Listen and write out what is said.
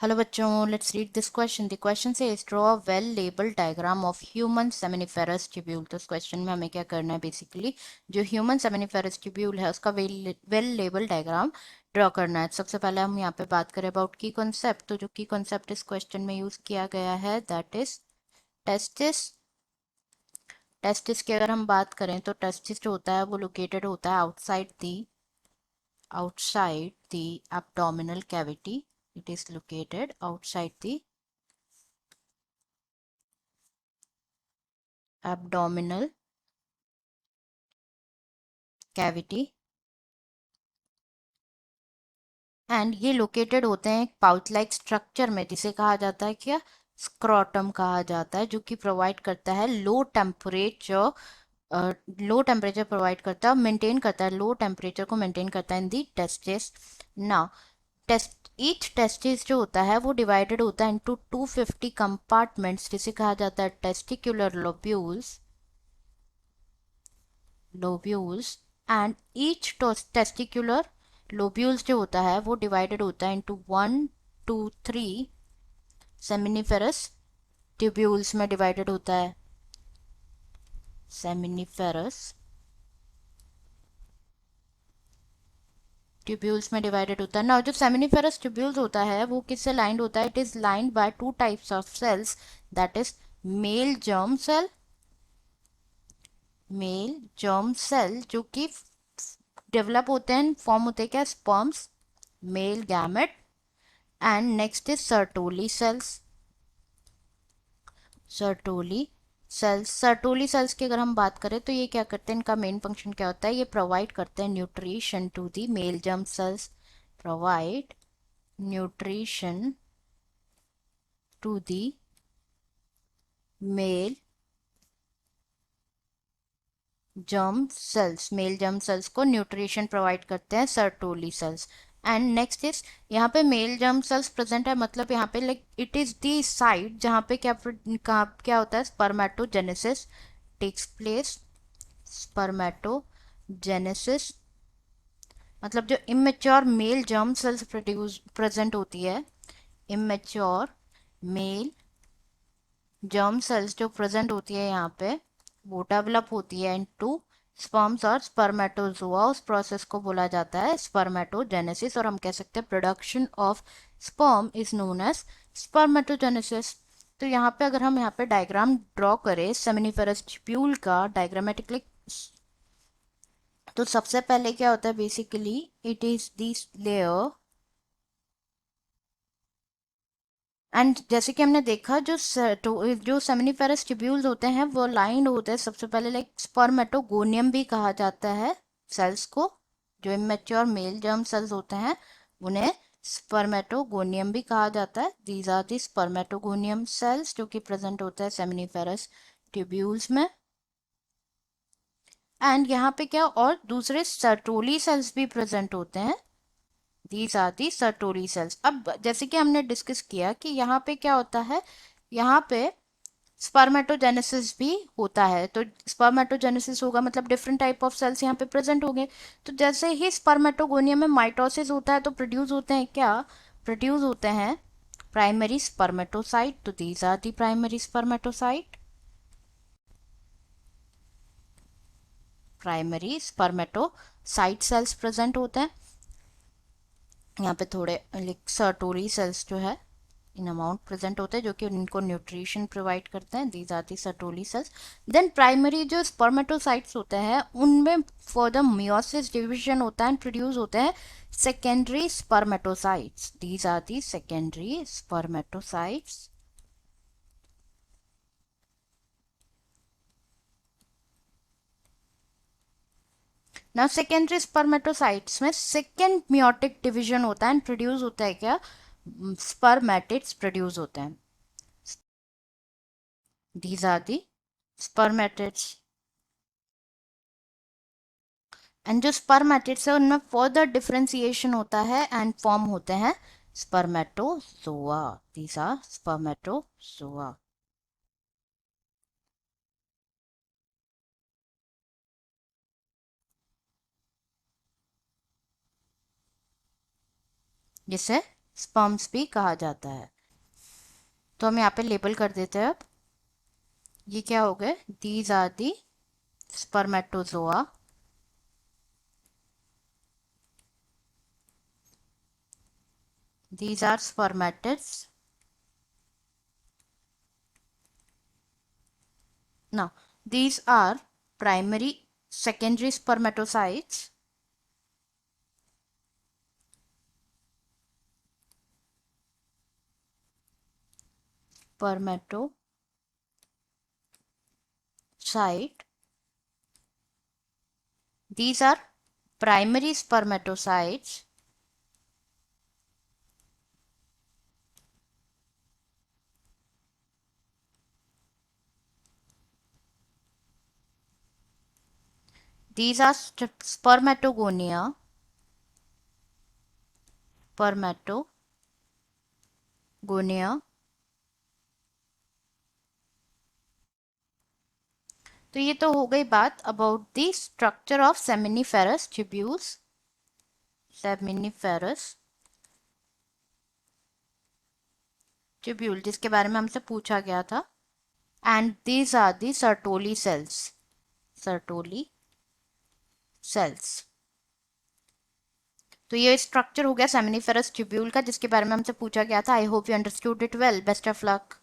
Hello बच्चों, let's read this question. The question से draw a well labelled diagram of human seminiferous tubule. तो इस question में हमें क्या करना है, बेसिकली जो ह्यूमन सेमिनिफेरस ट्यूब्यूल है उसका वेल लेबल्ड डायग्राम ड्रॉ करना है। सबसे पहले हम यहाँ पे बात करें अबाउट की कॉन्सेप्ट। तो जो की कॉन्सेप्ट इस क्वेश्चन में यूज किया गया है दैट इज टेस्टिस। टेस्टिस की अगर हम बात करें तो टेस्टिस जो होता है वो लोकेटेड होता है outside the abdominal cavity. It is located outside the abdominal cavity and ये लोकेटेड होते हैं एक पाउच लाइक स्ट्रक्चर में, जिसे कहा जाता है क्या, स्क्रोटम कहा जाता है, जो कि प्रोवाइड करता है लो टेम्परेचर प्रोवाइड करता है, मेंटेन करता है, लो टेम्परेचर को मेंटेन करता है इन दी टेस्टिस। ना टेस्ट ईच टेस्टिस जो होता है वो डिवाइडेड होता है इनटू 250 कंपार्टमेंट्स, जिसे कहा जाता है testicular lobules and each testicular lobules जो होता है वो डिवाइडेड होता है इनटू 1 2 3 सेमिनिफेरस ट्यूब्यूल्स में डिवाइडेड होता है। सेमिनिफेरस ट्यूब्यूल्स में डिवाइडेड होता है ना। जो सेमिनिफेरस ट्यूब्यूल्स होता है वो किससे लाइंड होता है, it is lined by two types of cells, that is male germ cell male germ cell जो कि डेवलप होते हैं, फॉर्म होते हैं क्या, sperms, male gamete, and next is Sertoli cells. Sertoli Sertoli cells की अगर हम बात करें तो ये क्या करते हैं, इनका मेन फंक्शन क्या होता है, ये प्रोवाइड करते हैं nutrition to the male germ cells, provide nutrition to the male male germ cells को न्यूट्रिशन प्रोवाइड करते हैं Sertoli cells. And next is, यहाँ पे मेल जर्म सेल्स प्रेजेंट है, मतलब यहाँ पे like it is the site जहाँ पे क्या होता है, स्पर्मेटोजेनेसिस टेक्स प्लेस। स्पर्मेटोजेनेसिस मतलब जो immature mail germ sales produce present होती है, इमेच्योर मेल जर्म सेल्स जो प्रेजेंट होती है यहाँ पे, वो डेवलप होती है इनटू स्पर्म्स और स्पर्मेटोजोआ। उस प्रोसेस को बोला जाता है स्पर्मेटोजेनेसिस, और हम कह सकते हैं production of sperm is known as spermatogenesis. तो यहाँ पे अगर हम यहाँ पे डायग्राम ड्रॉ करें सेमिनिफेरस ट्यूब्यूल का डायग्रामेटिकली, तो सबसे पहले क्या होता है, basically it is this layer, and जैसे कि हमने देखा जो सेमिनिफेरस ट्यूब्यूल्स होते हैं वो लाइंड होते हैं सबसे पहले लाइक स्पर्मेटोगोनियम भी कहा जाता है सेल्स को। जो इमेच्योर मेल जर्म सेल्स होते हैं उन्हें स्पर्मेटोगोनियम भी कहा जाता है। These are the spermatogonium cells जो कि प्रेजेंट होता है सेमिनिफेरस ट्यूब्यूल्स में। एंड यहाँ पे क्या और दूसरे सर्टोली सेल्स भी प्रेजेंट होते हैं, दीज आर दी सर्टोरी सेल्स। अब जैसे कि हमने डिस्कस किया कि यहाँ पे क्या होता है, यहाँ पे स्पर्मेटोजेनेसिस भी होता है। तो स्पर्मेटोजेनेसिस होगा मतलब डिफरेंट टाइप ऑफ सेल्स यहाँ पे प्रेजेंट होंगे। तो जैसे ही स्पर्मेटोगोनियम में माइटोसिस होता है तो प्रोड्यूस होते हैं क्या, प्रोड्यूस होते हैं प्राइमरी स्पर्मेटोसाइट। तो these are the primary spermatocyte, primary spermatocyte cells present होते हैं। यहाँ पे थोड़े लाइक सर्टोरी सेल्स जो है इन अमाउंट प्रेजेंट होते हैं जो कि उनको न्यूट्रिशन प्रोवाइड करते हैं, these are the Sertoli cells. Then primary जो स्पर्मेटोसाइट्स होते हैं उनमें फर्दर मियोसिस डिवीजन होता है एंड प्रोड्यूस होते हैं secondary spermatocytes, these are the secondary spermatocytes. ना सेकेंडरी स्पर्मेटोसाइट्स में सेकेंड मियोटिक डिवीजन होता है एंड प्रोड्यूस होता है क्या, स्पर्मेटिड्स प्रोड्यूस होते हैं, these are the spermatids. And जो स्पर्मेटिड्स है उनमें फर्दर डिफरेंशिएशन होता है एंड फॉर्म होते हैं स्पर्मेटोजोआ, दीज आर स्पर्मेटोजोआ। जिसे स्पर्म्स भी कहा जाता है। तो हम यहाँ पे लेबल कर देते हैं। अब ये क्या हो गए, these are the spermatozoa, these are spermatids. Now, these are primary, secondary spermatocytes. Spermatocyte. These are primary spermatocytes. These are spermatogonia. Spermatogonia. तो ये तो हो गई बात about the structure of seminiferous tubules. Seminiferous tubule जिसके बारे में हमसे पूछा गया था। And these are the Sertoli cells. Sertoli cells. तो ये स्ट्रक्चर हो गया सेमिनिफेरस ट्यूब्यूल का जिसके बारे में हमसे पूछा गया था। I hope you understood it well. Best of luck.